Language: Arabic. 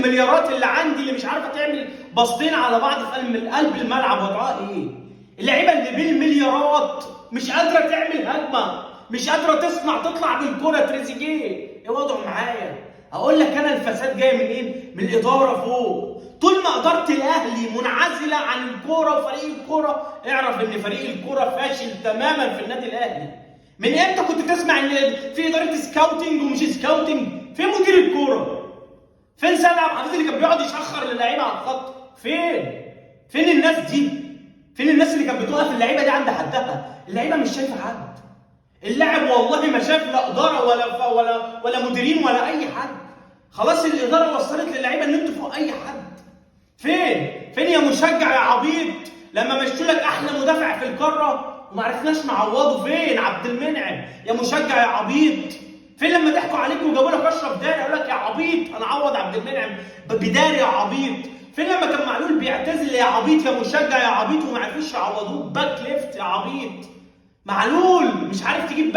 المليارات اللي عندي اللي مش عارفه تعمل باصتين على بعض في قلب الملعب وضعها ايه؟ اللعيبه اللي بالمليارات مش قادره تعمل هجمه، مش قادره تصنع تطلع بالكره. تريزيجيه ايه وضعه معايا؟ اقول لك انا الفساد جاي منين؟ من الاداره فوق. طول ما اداره الاهلي منعزله عن الكوره وفريق الكوره، اعرف ان فريق الكوره فاشل تماما في النادي الاهلي. من امتى كنت تسمع ان في اداره سكاوتنج ومش سكاوتنج؟ فين مدير الكوره؟ فين سيد عبد الحفيظ اللي كان بيقعد يشخر للعيبه على الخط؟ فين الناس دي؟ فين الناس اللي كانت بتوقف اللعيبه دي عند حدها؟ اللعيبه مش شايفه حد. اللاعب والله ما شاف لا اداره ولا مديرين ولا اي حد. خلاص الاداره وصلت للعيبه ان انتوا فوق اي حد. فين يا مشجع يا عبيط؟ لما مشوا لك احلى مدافع في القاره وما عرفناش نعوضه. فين عبد المنعم يا مشجع يا عبيط؟ فين لما ضحكوا عليك وجابوا لك اشرف داري يقول لك يا عبيط انا اعوض عبد المنعم بداري يا عبيط؟ فين لما كان معلول بيعتزل يا عبيط يا مشجع يا عبيط وما عرفوش يعوضوه باك ليفت يا عبيط؟ معلول مش عارف تجيب